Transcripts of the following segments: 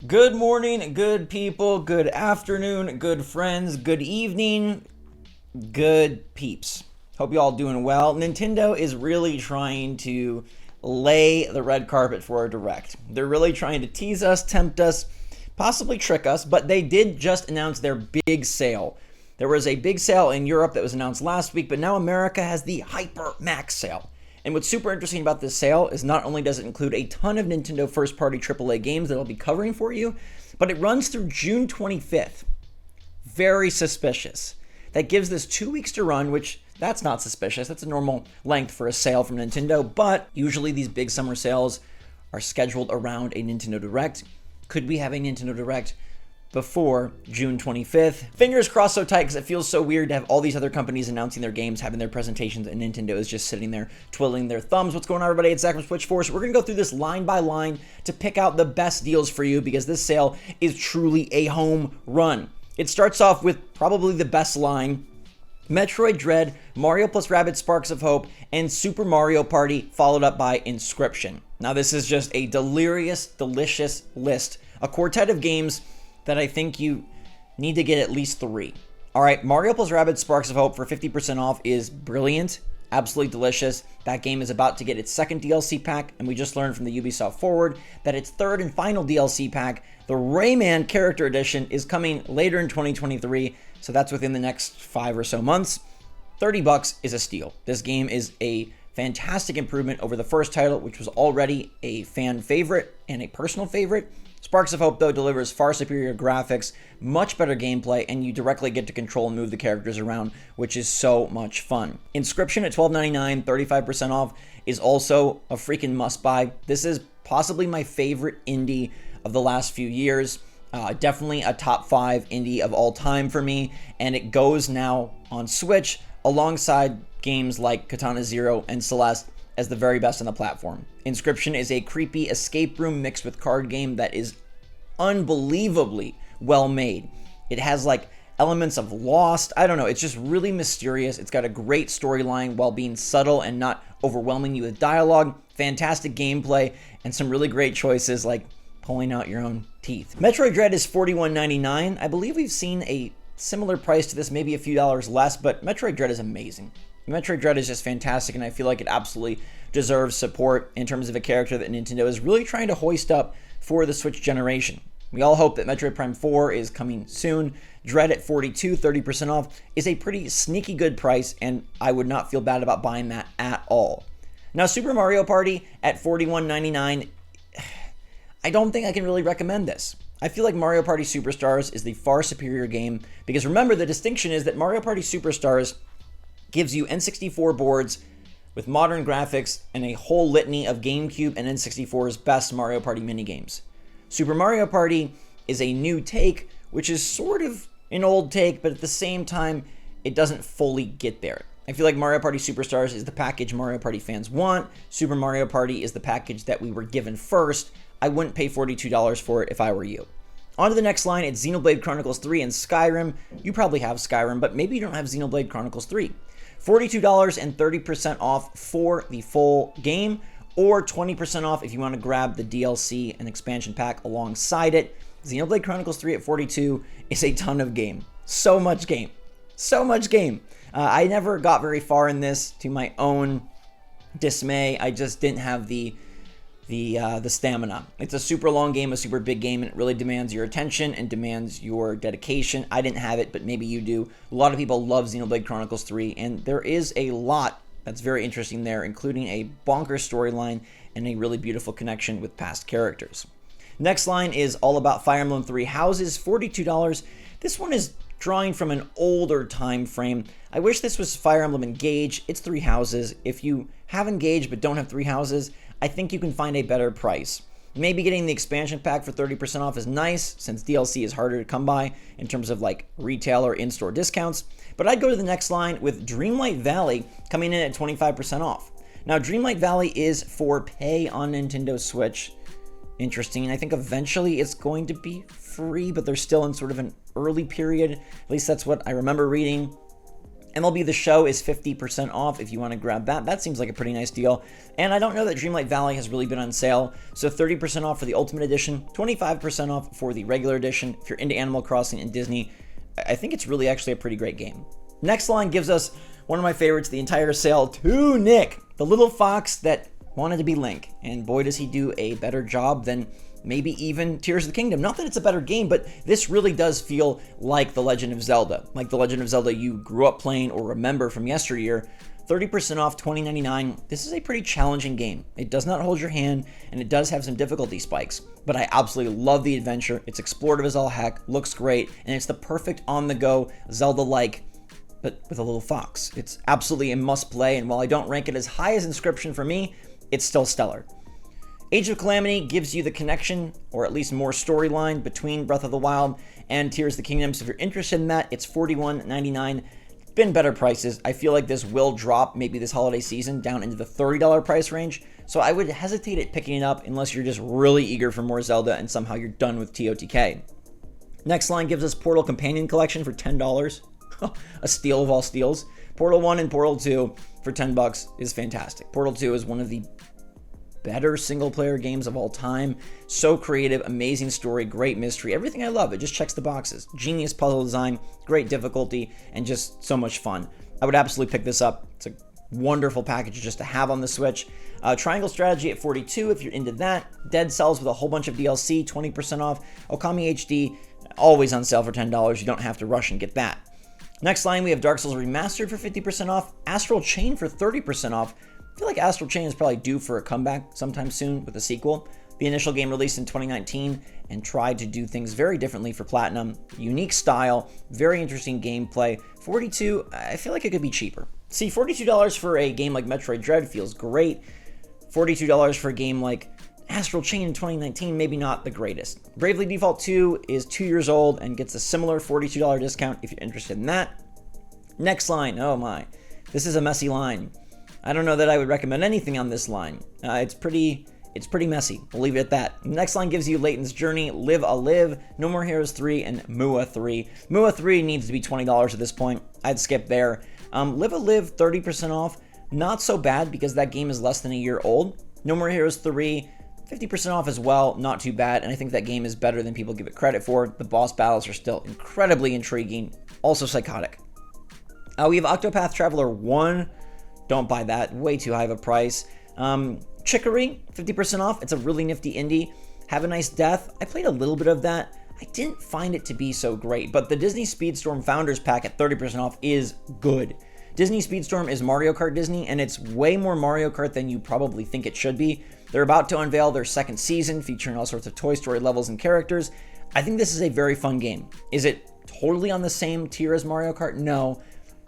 Good morning, good people, good afternoon, good friends, good evening, good peeps. Hope you all doing well. Nintendo is really trying to lay the red carpet for a direct. They're really trying to tease us, tempt us, possibly trick us, but they did just announce their big sale. There was a big sale in Europe that was announced last week, but now America has the Hyper Max sale. And what's super interesting about this sale is not only does it include a ton of Nintendo first-party AAA games that I'll be covering for you, but it runs through June 25th. Very suspicious. That gives this 2 weeks to run, which that's not suspicious. That's a normal length for a sale from Nintendo, but usually these big summer sales are scheduled around a Nintendo Direct. Could we have a Nintendo Direct before June 25th? Fingers crossed so tight because it feels so weird to have all these other companies announcing their games, having their presentations, and Nintendo is just sitting there twiddling their thumbs. What's going on, everybody? It's Zach from SwitchForce. We're going to go through this line by line to pick out the best deals for you because this sale is truly a home run. It starts off with probably the best line: Metroid Dread, Mario plus Rabbids Sparks of Hope, and Super Mario Party, followed up by Inscription. Now this is just a delirious, delicious list, a quartet of games that I think you need to get at least 3. All right, Mario plus Rabbids Sparks of Hope for 50% off is brilliant, absolutely delicious. That game is about to get its second DLC pack, and we just learned from the Ubisoft Forward that its third and final DLC pack, the Rayman Character Edition, is coming later in 2023, so that's within the next 5 or so months. $30 is a steal. This game is a fantastic improvement over the first title, which was already a fan favorite and a personal favorite. Sparks of Hope, though, delivers far superior graphics, much better gameplay, and you directly get to control and move the characters around, which is so much fun. Inscription at $12.99, 35% off, is also a freaking must-buy. This is possibly my favorite indie of the last few years. Definitely a top 5 indie of all time for me, and it goes now on Switch alongside games like Katana Zero and Celeste as the very best on the platform. Inscription is a creepy escape room mixed with card game that is unbelievably well made. It has like elements of Lost. I don't know, it's just really mysterious. It's got a great storyline while being subtle and not overwhelming you with dialogue. Fantastic gameplay and some really great choices like pulling out your own teeth. Metroid Dread is $41.99. I believe we've seen a similar price to this, maybe a few dollars less, but Metroid Dread is amazing. Metroid Dread is just fantastic, and I feel like it absolutely deserves support in terms of a character that Nintendo is really trying to hoist up for the Switch generation. We all hope that Metroid Prime 4 is coming soon. Dread at $42, 30% off, is a pretty sneaky good price, and I would not feel bad about buying that at all. Now, Super Mario Party at $41.99, I don't think I can really recommend this. I feel like Mario Party Superstars is the far superior game, because remember, the distinction is that Mario Party Superstars gives you N64 boards with modern graphics and a whole litany of GameCube and N64's best Mario Party minigames. Super Mario Party is a new take, which is sort of an old take, but at the same time, it doesn't fully get there. I feel like Mario Party Superstars is the package Mario Party fans want. Super Mario Party is the package that we were given first. I wouldn't pay $42 for it if I were you. On to the next line, it's Xenoblade Chronicles 3 and Skyrim. You probably have Skyrim, but maybe you don't have Xenoblade Chronicles 3. $42 and 30% off for the full game, or 20% off if you want to grab the DLC and expansion pack alongside it. Xenoblade Chronicles 3 at $42 is a ton of game. So much game. So much game. I never got very far in this, to my own dismay. I just didn't have the stamina. It's a super long game, a super big game, and it really demands your attention and demands your dedication. I didn't have it, but maybe you do. A lot of people love Xenoblade Chronicles 3, and there is a lot that's very interesting there, including a bonkers storyline and a really beautiful connection with past characters. Next line is all about Fire Emblem 3 Houses, $42. This one is drawing from an older time frame. I wish this was Fire Emblem Engage. It's 3 houses. If you have Engage but don't have 3 houses, I think you can find a better price. Maybe getting the expansion pack for 30% off is nice, since DLC is harder to come by in terms of like retail or in-store discounts. But I'd go to the next line with Dreamlight Valley coming in at 25% off. Now, Dreamlight Valley is for pay on Nintendo Switch. Interesting. I think eventually it's going to be free, but they're still in sort of an early period. At least that's what I remember reading. MLB The Show is 50% off if you want to grab that. That seems like a pretty nice deal. And I don't know that Dreamlight Valley has really been on sale. So 30% off for the Ultimate Edition, 25% off for the regular edition. If you're into Animal Crossing and Disney, I think it's really actually a pretty great game. Next line gives us one of my favorites, the entire sale, Tunic, the little fox that wanted to be Link. And boy, does he do a better job than maybe even Tears of the Kingdom. Not that it's a better game, but this really does feel like The Legend of Zelda. Like The Legend of Zelda you grew up playing or remember from yesteryear. 30% off, $20.99. This is a pretty challenging game. It does not hold your hand, and it does have some difficulty spikes. But I absolutely love the adventure. It's explorative as all heck, looks great, and it's the perfect on-the-go Zelda-like, but with a little fox. It's absolutely a must-play, and while I don't rank it as high as Inscription for me, it's still stellar. Age of Calamity gives you the connection, or at least more storyline, between Breath of the Wild and Tears of the Kingdom. So if you're interested in that, it's $41.99. Been better prices. I feel like this will drop maybe this holiday season down into the $30 price range. So I would hesitate at picking it up unless you're just really eager for more Zelda and somehow you're done with TOTK. Next line gives us Portal Companion Collection for $10. A steal of all steals. Portal 1 and Portal 2 for $10 is fantastic. Portal 2 is one of the better single-player games of all time. So creative, amazing story, great mystery, everything I love. It just checks the boxes. Genius puzzle design, great difficulty, and just so much fun. I would absolutely pick this up. It's a wonderful package just to have on the Switch. Triangle Strategy at $42 if you're into that. Dead Cells with a whole bunch of DLC, 20% off. Okami HD, always on sale for $10. You don't have to rush and get that. Next line, we have Dark Souls Remastered for 50% off. Astral Chain for 30% off. I feel like Astral Chain is probably due for a comeback sometime soon with a sequel. The initial game released in 2019 and tried to do things very differently for Platinum. Unique style, very interesting gameplay. $42, I feel like it could be cheaper. See, $42 for a game like Metroid Dread feels great. $42 for a game like Astral Chain in 2019, maybe not the greatest. Bravely Default 2 is 2 years old and gets a similar $42 discount if you're interested in that. Next line, oh my, this is a messy line. I don't know that I would recommend anything on this line. It's pretty messy. We'll leave it at that. Next line gives you Leightons Journey, Live a Live, No More Heroes 3, and Mua 3. Mua 3 needs to be $20 at this point. I'd skip there. Live a Live, 30% off. Not so bad because that game is less than a year old. No More Heroes 3, 50% off as well. Not too bad. And I think that game is better than people give it credit for. The boss battles are still incredibly intriguing. Also psychotic. We have Octopath Traveler 1. Don't buy that. Way too high of a price. Chicory, 50% off. It's a really nifty indie. Have a Nice Death. I played a little bit of that. I didn't find it to be so great, but the Disney Speedstorm Founders Pack at 30% off is good. Disney Speedstorm is Mario Kart Disney, and it's way more Mario Kart than you probably think it should be. They're about to unveil their second season, featuring all sorts of Toy Story levels and characters. I think this is a very fun game. Is it totally on the same tier as Mario Kart? No,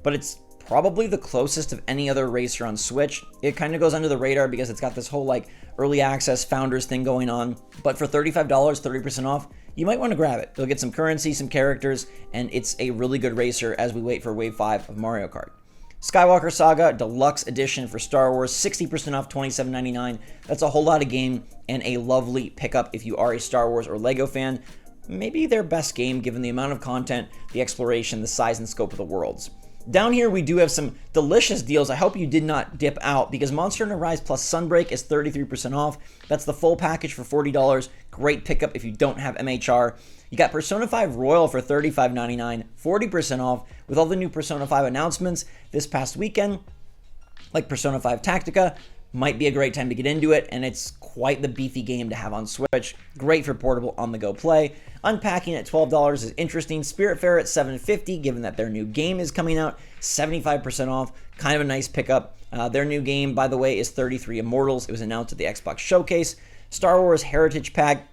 but it's probably the closest of any other racer on Switch. It kind of goes under the radar because it's got this whole like early access founders thing going on. But for $35, 30% off, you might want to grab it. You'll get some currency, some characters, and it's a really good racer as we wait for Wave 5 of Mario Kart. Skywalker Saga Deluxe Edition for Star Wars, 60% off, $27.99. That's a whole lot of game and a lovely pickup if you are a Star Wars or Lego fan. Maybe their best game given the amount of content, the exploration, the size and scope of the worlds. Down here, we do have some delicious deals. I hope you did not dip out because Monster Hunter Rise plus Sunbreak is 33% off. That's the full package for $40. Great pickup if you don't have MHR. You got Persona 5 Royal for $35.99, 40% off with all the new Persona 5 announcements this past weekend, like Persona 5 Tactica. Might be a great time to get into it, and it's quite the beefy game to have on Switch. Great for portable on-the-go play. Unpacking at $12 is interesting. Spiritfarer at $7.50, given that their new game is coming out, 75% off. Kind of a nice pickup. Their new game, by the way, is 33 Immortals. It was announced at the Xbox Showcase. Star Wars Heritage Pack,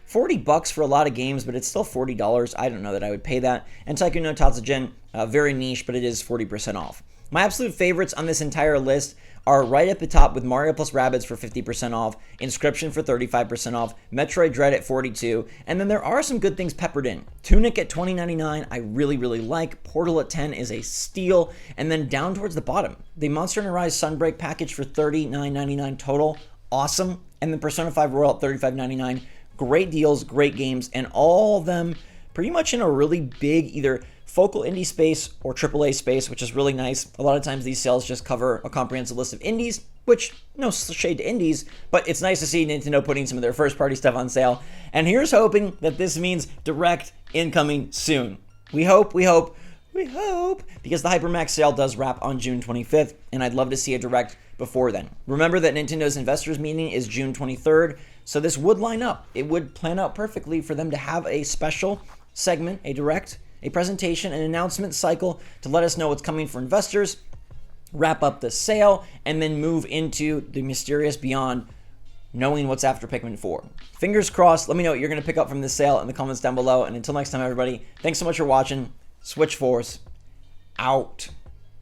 $40 for a lot of games, but it's still $40. I don't know that I would pay that. And Taiko no Tatsujin, very niche, but it is 40% off. My absolute favorites on this entire list are right at the top with Mario plus Rabbids for 50% off, Inscription for 35% off, Metroid Dread at $42, and then there are some good things peppered in. Tunic at $20.99, I really like. Portal at $10 is a steal, and then down towards the bottom, the Monster Hunter Rise Sunbreak package for $39.99 total, awesome, and then Persona 5 Royal at $35.99. Great deals, great games, and all of them pretty much in a really big either focal indie space or AAA space, which is really nice. A lot of times these sales just cover a comprehensive list of indies, which, no shade to indies, but it's nice to see Nintendo putting some of their first-party stuff on sale. And here's hoping that this means direct incoming soon. We hope, because the Hypermax sale does wrap on June 25th, and I'd love to see a direct before then. Remember that Nintendo's investors meeting is June 23rd, so this would line up. It would plan out perfectly for them to have a special segment, a direct, a presentation, an announcement cycle to let us know what's coming for investors, wrap up the sale, and then move into the mysterious beyond, knowing what's after Pikmin 4. Fingers crossed. Let me know what you're going to pick up from this sale in the comments down below. And until next time, everybody, thanks so much for watching. SwitchForce out.